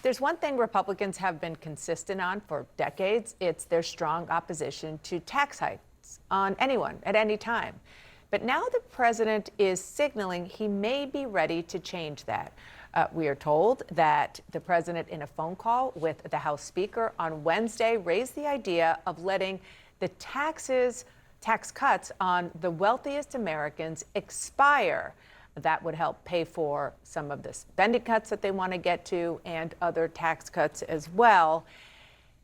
there's one thing Republicans have been consistent on for decades, it's their strong opposition to tax hikes on anyone at any time. But now the president is signaling he may be ready to change that. We are told that the president, in a phone call with the House Speaker on Wednesday, raised the idea of letting the tax cuts on the wealthiest Americans expire. That would help pay for some of the spending cuts that they want to get to and other tax cuts as well.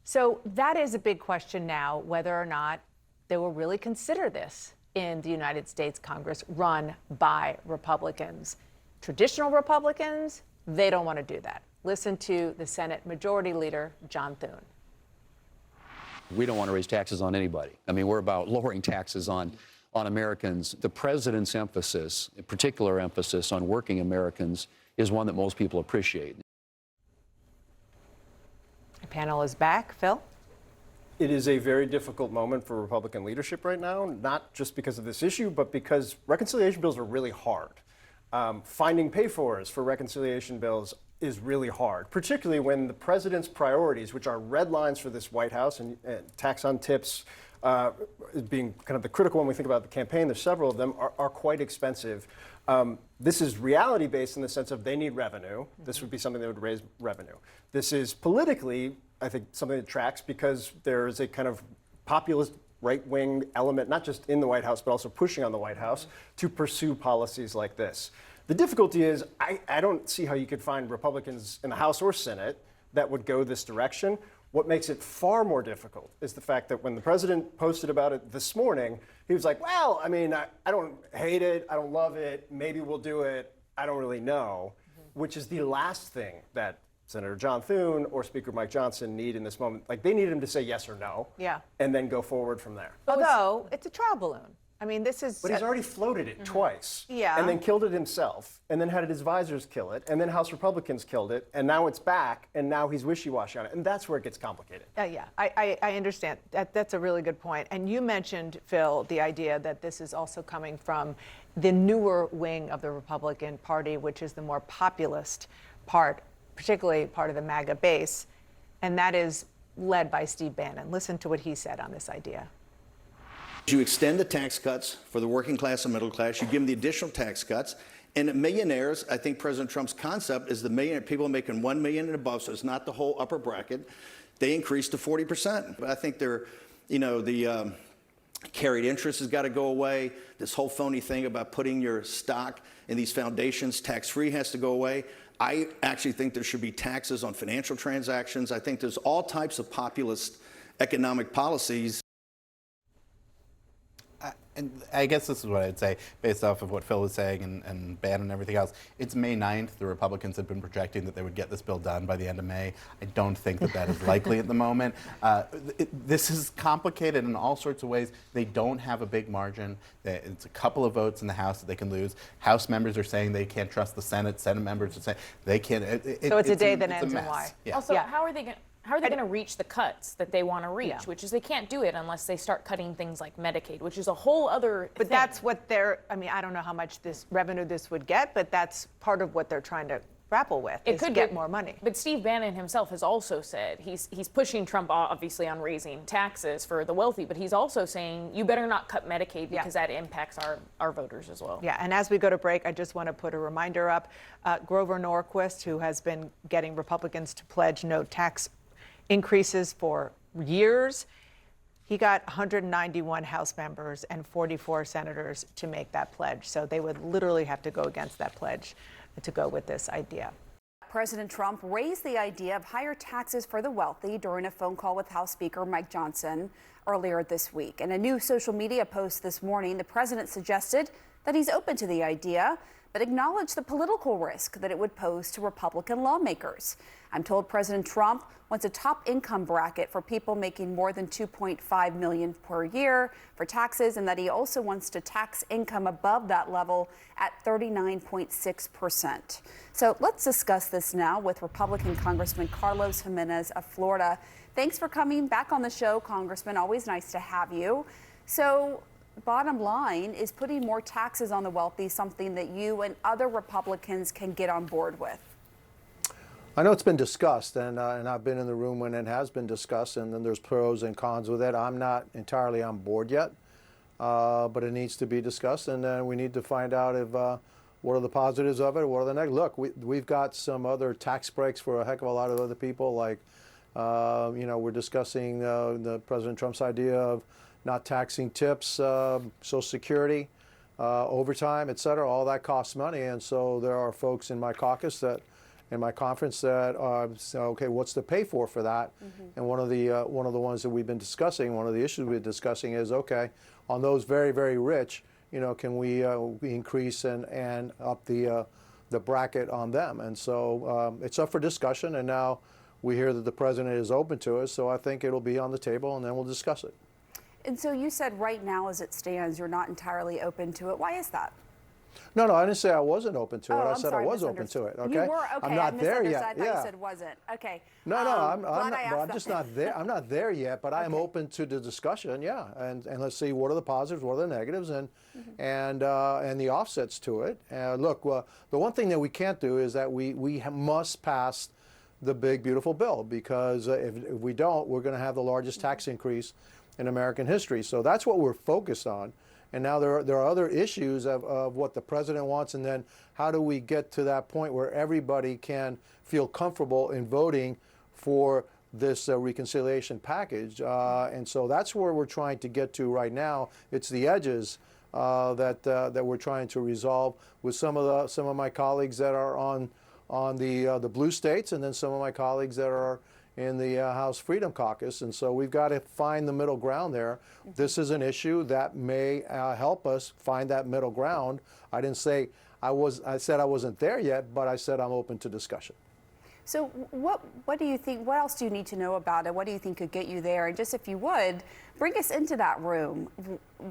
So that is a big question now, whether or not they will really consider this in the United States Congress run by Republicans. Traditional Republicans, they don't want to do that. Listen to the Senate Majority Leader, John Thune. We don't want to raise taxes on anybody. I mean, we're about lowering taxes on Americans. The president's emphasis, a particular emphasis on working Americans, is one that most people appreciate. The panel is back. Phil? It is a very difficult moment for Republican leadership right now, not just because of this issue, but because reconciliation bills are really hard. Finding pay-fors for reconciliation bills is really hard, particularly when the president's priorities, which are red lines for this White House, and tax on tips being kind of the critical one we think about the campaign, there's several of them, are quite expensive. This is reality-based in the sense of they need revenue. This would be something that would raise revenue. This is politically, I think, something that tracks because there is a kind of populist right-wing element, not just in the White House, but also pushing on the White House to pursue policies like this. The difficulty is I don't see how you could find Republicans in the House or Senate that would go this direction. What makes it far more difficult is the fact that when the president posted about it this morning, he was like, well, I mean, I don't hate it. I don't love it. Maybe we'll do it. I don't really know, which is the last thing that Senator John Thune or Speaker Mike Johnson need in this moment. Like, they need him to say yes or no, and then go forward from there. Although it's a trial balloon. I mean, this is... But he's already floated it twice, Yeah. and then killed it himself, and then had his advisors kill it, and then House Republicans killed it, and now it's back, and now he's wishy-washy on it, and that's where it gets complicated. Yeah, I understand. That's a really good point. And you mentioned, Phil, the idea that this is also coming from the newer wing of the Republican Party, which is the more populist part, particularly part of the MAGA base, and that is led by Steve Bannon. Listen to what he said on this idea. You extend the tax cuts for the working class and middle class. You give them the additional tax cuts. And millionaires, I think President Trump's concept is the millionaire people making $1 million and above, so it's not the whole upper bracket. They increase to 40%. But I think they're, the carried interest has got to go away. This whole phony thing about putting your stock in these foundations tax-free has to go away. I actually think there should be taxes on financial transactions. I think there's all types of populist economic policies. And I guess this is what I'd say, based off of what Phil was saying and Bannon and everything else. It's May 9th. The Republicans have been projecting that they would get this bill done by the end of May. I don't think that that is likely at the moment. This is complicated in all sorts of ways. They don't have a big margin. It's a couple of votes in the House that they can lose. House members are saying they can't trust the Senate. Senate members are saying they can't. So it's a day that ends in Y. Yeah. Also, how are they going to reach the cuts that they want to reach, which is they can't do it unless they start cutting things like Medicaid, which is a whole other But thing. that's what I don't know how much this revenue this would get, but that's part of what they're trying to grapple with, is to get more money. But Steve Bannon himself has also said he's pushing Trump obviously on raising taxes for the wealthy, but he's also saying you better not cut Medicaid because that impacts our voters as well. Yeah, and as we go to break, I just want to put a reminder up. Grover Norquist, who has been getting Republicans to pledge no tax increases for years, he got 191 House members and 44 senators to make that pledge. So they would literally have to go against that pledge to go with this idea. President Trump raised the idea of higher taxes for the wealthy during a phone call with House Speaker Mike Johnson earlier this week. In a new social media post this morning, the president suggested that he's open to the idea, but acknowledged the political risk that it would pose to Republican lawmakers. I'm told President Trump wants a top income bracket for people making more than $2.5 million per year for taxes, and that he also wants to tax income above that level at 39.6%. So let's discuss this now with Republican Congressman Carlos Gimenez of Florida. Thanks for coming back on the show, Congressman. Always nice to have you. So, bottom line, is putting more taxes on the wealthy something that you and other Republicans can get on board with? I know it's been discussed, and I've been in the room when it has been discussed, and then there's pros and cons with it. I'm not entirely on board yet, but it needs to be discussed, and then we need to find out if what are the positives of it, what are the negatives. Look, we've got some other tax breaks for a heck of a lot of other people, like we're discussing the President Trump's idea of not taxing tips, Social Security, overtime, et cetera. All that costs money, and so there are folks in my caucus that. In my conference that say, okay, what's the pay for that? And one of the ones that we've been discussing, one of the issues we've been discussing is, okay, on those very, very rich, can we increase and up the bracket on them? And so it's up for discussion, and now we hear that the president is open to it, so I think it'll be on the table, and then we'll discuss it. And so you said right now as it stands, you're not entirely open to it. Why is that? No, I didn't say I wasn't open to it. Oh, I I'm said sorry, I was open to it. Okay, You were, okay. I'm not there yet. I thought you said wasn't. Okay. No, I'm not. I'm that. just not there. I'm not there yet. But I am open to the discussion. Yeah, and let's see what are the positives, what are the negatives, and the offsets to it. Look, the one thing that we can't do is that we must pass the big beautiful bill, because if we don't, we're going to have the largest tax increase in American history. So that's what we're focused on. And now there are other issues of what the president wants, and then how do we get to that point where everybody can feel comfortable in voting for this reconciliation package. And so that's where we're trying to get to right now. It's the edges that we're trying to resolve with some of my colleagues that are on the blue states, and then some of my colleagues that are in the House Freedom Caucus. And so we've got to find the middle ground there. This is an issue that may help us find that middle ground. I didn't say I said I wasn't there yet, but I said I'm open to discussion. So what do you think, what else do you need to know about it? What do you think could get you there? And just if you would, bring us into that room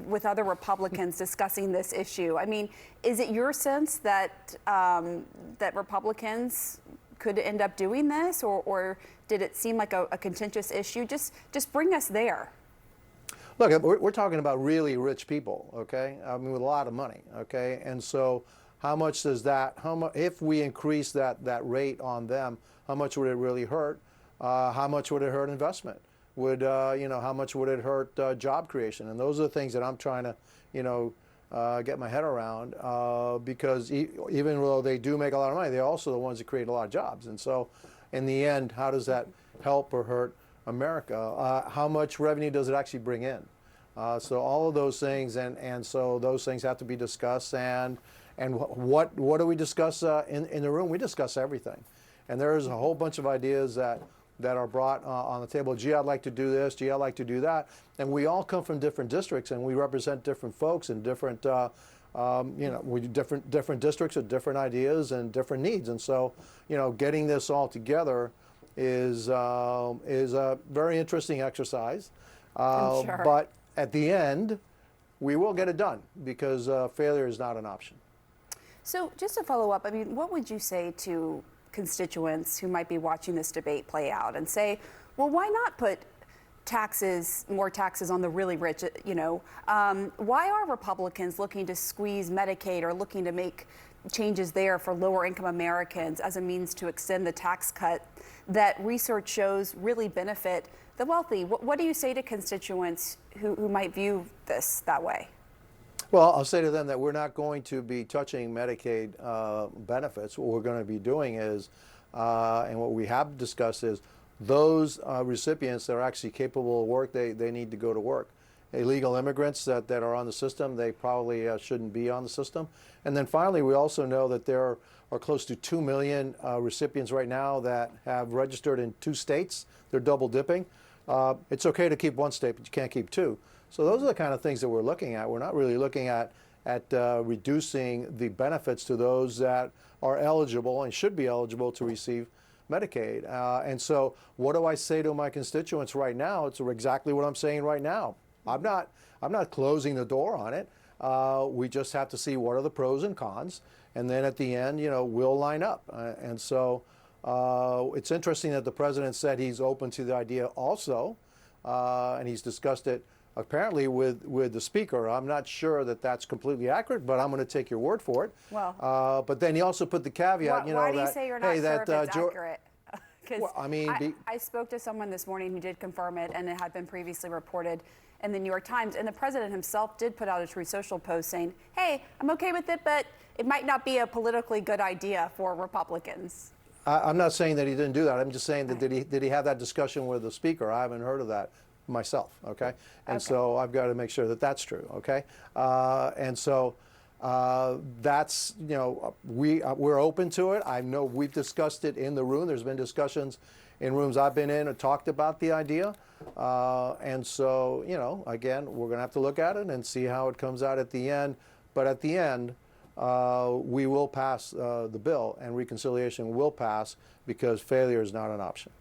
with other Republicans discussing this issue. I mean, is it your sense that that Republicans could end up doing this, or did it seem like a contentious issue? Just bring us there. Look, we're talking about really rich people, okay? I mean, with a lot of money, okay? And so how much does that, if we increase that rate on them, how much would it really hurt? How much would it hurt investment? How much would it hurt job creation? And those are the things that I'm trying to, get my head around, because even though they do make a lot of money, they're also the ones that create a lot of jobs. And so in the end, how does that help or hurt America? How much revenue does it actually bring in? So all of those things, and so those things have to be discussed. And what do we discuss in the room? We discuss everything. And there's a whole bunch of ideas that are brought on the table. Gee, I'd like to do this. Gee, I'd like to do that. And we all come from different districts, and we represent different folks and different, we do different districts with different ideas and different needs. And so, getting this all together is a very interesting exercise. I'm sure. But at the end, we will get it done, because failure is not an option. So just to follow up, I mean, what would you say to constituents who might be watching this debate play out and say, well, why not put more taxes on the really rich? Why are Republicans looking to squeeze Medicaid or looking to make changes there for lower income Americans as a means to extend the tax cut that research shows really benefit the wealthy? What do you say to constituents who might view this that way? Well, I'll say to them that we're not going to be touching Medicaid benefits. What we're going to be doing is, and what we have discussed is, those recipients that are actually capable of work, they need to go to work. Illegal immigrants that are on the system, they probably shouldn't be on the system. And then finally, we also know that there are close to 2 million recipients right now that have registered in 2 states. They're double dipping. It's okay to keep one state, but you can't keep 2. So those are the kind of things that we're looking at. We're not really looking at reducing the benefits to those that are eligible and should be eligible to receive Medicaid. And so what do I say to my constituents right now? It's exactly what I'm saying right now. I'm not closing the door on it. We just have to see what are the pros and cons. And then at the end, we'll line up. And so it's interesting that the president said he's open to the idea also, and he's discussed it apparently with the speaker. I'm not sure that that's completely accurate, but I'm going to take your word for it. Well, but then he also put the caveat, why do you say you're not sure if it's accurate? because Well, I mean, I spoke to someone this morning who did confirm it, and it had been previously reported in the New York Times. And the president himself did put out a Truth Social post saying, hey, I'm okay with it, but it might not be a politically good idea for Republicans. I'm not saying that he didn't do that. I'm just saying that did he have that discussion with the speaker? I haven't heard of that myself. Okay, and so I've got to make sure that that's true. Okay, and so that's we're open to it. I know we've discussed it in the room. There's been discussions in rooms I've been in and talked about the idea, and so again, we're going to have to look at it and see how it comes out at the end. But at the end, we will pass the bill, and reconciliation will pass because failure is not an option.